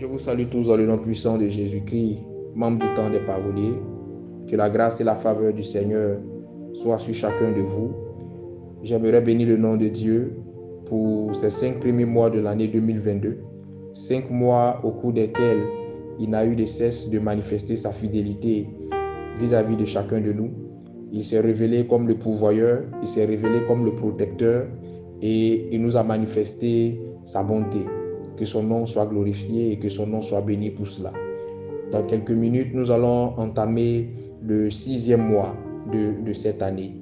Je vous salue tous dans le nom puissant de Jésus-Christ, membre du temps des paroliers. Que la grâce et la faveur du Seigneur soient sur chacun de vous. J'aimerais bénir le nom de Dieu pour ces 5 premiers mois de l'année 2022. 5 mois au cours desquels il n'a eu de cesse de manifester sa fidélité vis-à-vis de chacun de nous. Il s'est révélé comme le pourvoyeur, il s'est révélé comme le protecteur et il nous a manifesté sa bonté. Que son nom soit glorifié et que son nom soit béni pour cela. Dans quelques minutes, nous allons entamer le 6e mois de cette année.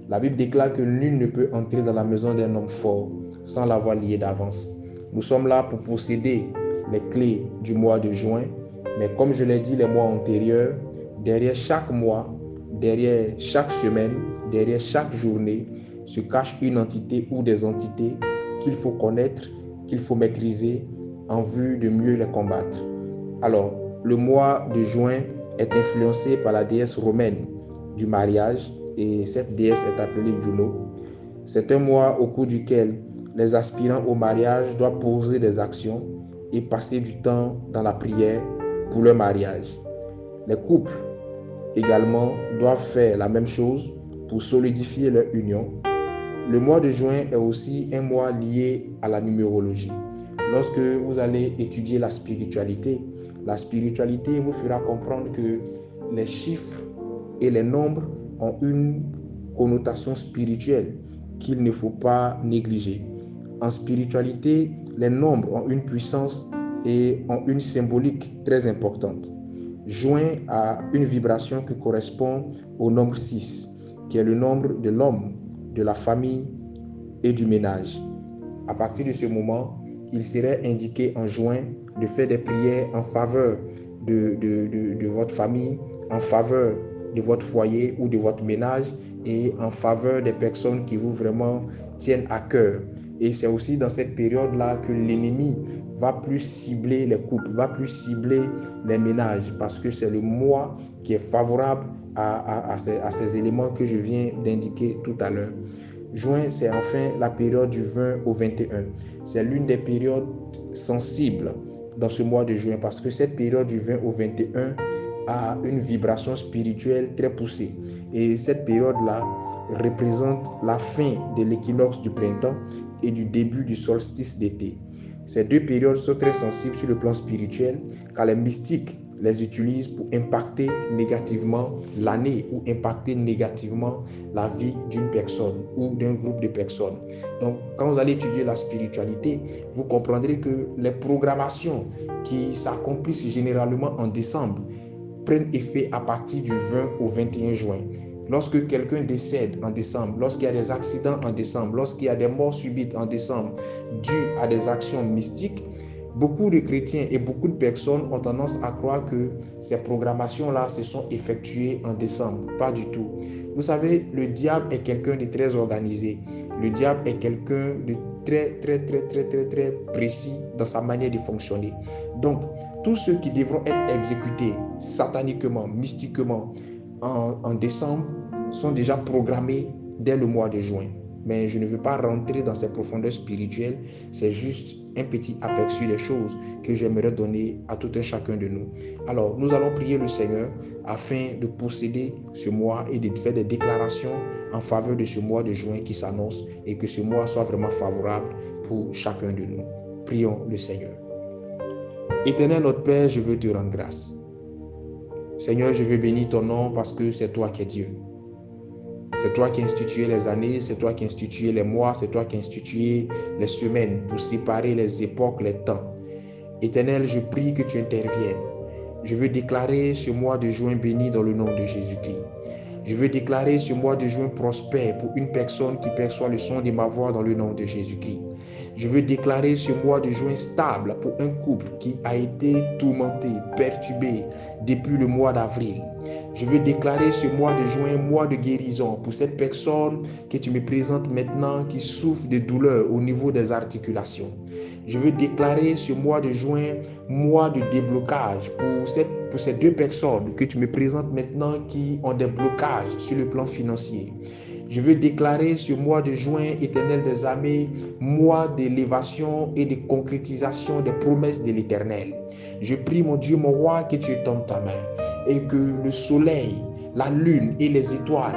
La Bible déclare que nul ne peut entrer dans la maison d'un homme fort sans l'avoir lié d'avance. Nous sommes là pour posséder les clés du mois de juin, mais comme je l'ai dit les mois antérieurs, derrière chaque mois, derrière chaque semaine, derrière chaque journée, se cache une entité ou des entités qu'il faut connaître, qu'il faut maîtriser en vue de mieux les combattre. Alors, le mois de juin est influencé par la déesse romaine du mariage et cette déesse est appelée Juno. C'est un mois au cours duquel les aspirants au mariage doivent poser des actions et passer du temps dans la prière pour leur mariage. Les couples également doivent faire la même chose pour solidifier leur union. Le mois de juin est aussi un mois lié à la numérologie. Lorsque vous allez étudier la spiritualité vous fera comprendre que les chiffres et les nombres ont une connotation spirituelle qu'il ne faut pas négliger. En spiritualité, les nombres ont une puissance et ont une symbolique très importante. Juin a une vibration qui correspond au nombre 6, qui est le nombre de l'homme, de la famille et du ménage. À partir de ce moment, il serait indiqué en juin de faire des prières en faveur de votre famille, en faveur de votre foyer ou de votre ménage et en faveur des personnes qui vous vraiment tiennent à cœur. Et c'est aussi dans cette période-là que l'ennemi va plus cibler les couples, va plus cibler les ménages parce que c'est le mois qui est favorable à ces éléments que je viens d'indiquer tout à l'heure. Juin, c'est enfin la période du 20 au 21. C'est l'une des périodes sensibles dans ce mois de juin parce que cette période du 20 au 21 a une vibration spirituelle très poussée. Et cette période-là représente la fin de l'équinoxe du printemps et du début du solstice d'été. Ces deux périodes sont très sensibles sur le plan spirituel car les mystiques les utilisent pour impacter négativement l'année ou impacter négativement la vie d'une personne ou d'un groupe de personnes. Donc, quand vous allez étudier la spiritualité, vous comprendrez que les programmations qui s'accomplissent généralement en décembre prennent effet à partir du 20 au 21 juin. Lorsque quelqu'un décède en décembre, lorsqu'il y a des accidents en décembre, lorsqu'il y a des morts subites en décembre dues à des actions mystiques, beaucoup de chrétiens et beaucoup de personnes ont tendance à croire que ces programmations-là se sont effectuées en décembre. Pas du tout. Vous savez, le diable est quelqu'un de très organisé. Le diable est quelqu'un de très précis dans sa manière de fonctionner. Donc, tous ceux qui devront être exécutés sataniquement, mystiquement en décembre sont déjà programmés dès le mois de juin. Mais je ne veux pas rentrer dans ces profondeurs spirituelles, c'est juste un petit aperçu des choses que j'aimerais donner à tout un chacun de nous. Alors, nous allons prier le Seigneur afin de posséder ce mois et de faire des déclarations en faveur de ce mois de juin qui s'annonce et que ce mois soit vraiment favorable pour chacun de nous. Prions le Seigneur. Éternel notre Père, je veux te rendre grâce. Seigneur, je veux bénir ton nom parce que c'est toi qui es Dieu. C'est toi qui as institué les années, c'est toi qui as institué les mois, c'est toi qui as institué les semaines pour séparer les époques, les temps. Éternel, je prie que tu interviennes. Je veux déclarer ce mois de juin béni dans le nom de Jésus-Christ. Je veux déclarer ce mois de juin prospère pour une personne qui perçoit le son de ma voix dans le nom de Jésus-Christ. Je veux déclarer ce mois de juin stable pour un couple qui a été tourmenté, perturbé depuis le mois d'avril. Je veux déclarer ce mois de juin, mois de guérison pour cette personne que tu me présentes maintenant qui souffre de douleurs au niveau des articulations. Je veux déclarer ce mois de juin, mois de déblocage pour ces deux personnes que tu me présentes maintenant qui ont des blocages sur le plan financier. Je veux déclarer ce mois de juin, Éternel des armées, mois d'élévation et de concrétisation des promesses de l'Éternel. Je prie, mon Dieu, mon roi, que tu étendes ta main et que le soleil, la lune et les étoiles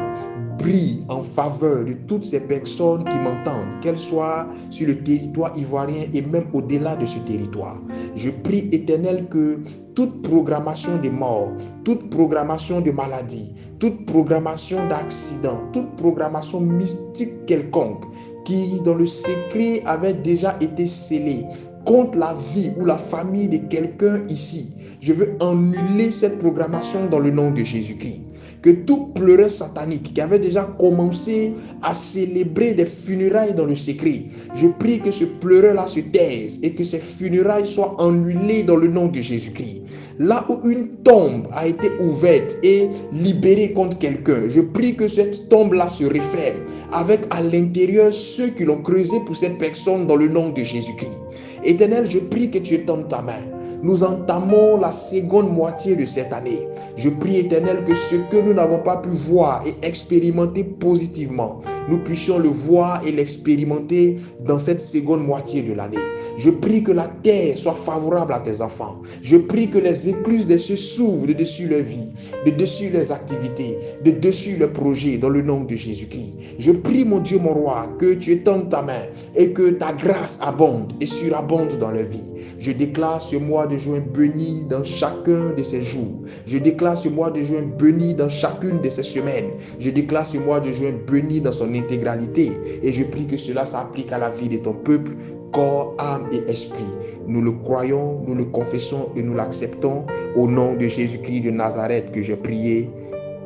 brillent en faveur de toutes ces personnes qui m'entendent, qu'elles soient sur le territoire ivoirien et même au-delà de ce territoire. Je prie, Éternel, que toute programmation de mort, toute programmation de maladie, toute programmation d'accident, toute programmation mystique quelconque qui, dans le secret, avait déjà été scellée contre la vie ou la famille de quelqu'un ici, je veux annuler cette programmation dans le nom de Jésus-Christ. Que tout pleureur satanique qui avait déjà commencé à célébrer des funérailles dans le secret, je prie que ce pleureur-là se taise et que ces funérailles soient annulées dans le nom de Jésus-Christ. Là où une tombe a été ouverte et libérée contre quelqu'un, je prie que cette tombe-là se referme avec à l'intérieur ceux qui l'ont creusé pour cette personne dans le nom de Jésus-Christ. Éternel, je prie que tu étendes ta main. Nous entamons la seconde moitié de cette année. Je prie, Éternel, que ce que nous n'avons pas pu voir et expérimenter positivement, nous puissions le voir et l'expérimenter dans cette seconde moitié de l'année. Je prie que la terre soit favorable à tes enfants. Je prie que les écluses des cieux s'ouvrent de dessus leur vie, de dessus leurs activités, de dessus leurs projets, dans le nom de Jésus-Christ. Je prie, mon Dieu, mon roi, que tu étendes ta main et que ta grâce abonde et surabonde dans leur vie. Je déclare ce mois de juin béni dans chacun de ces jours. Je déclare ce mois de juin béni dans chacune de ces semaines. Je déclare ce mois de juin béni dans son intégralité. Et je prie que cela s'applique à la vie de ton peuple, corps, âme et esprit. Nous le croyons, nous le confessons et nous l'acceptons au nom de Jésus-Christ de Nazareth que j'ai prié.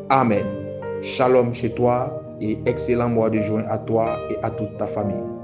Amen. Shalom chez toi et excellent mois de juin à toi et à toute ta famille.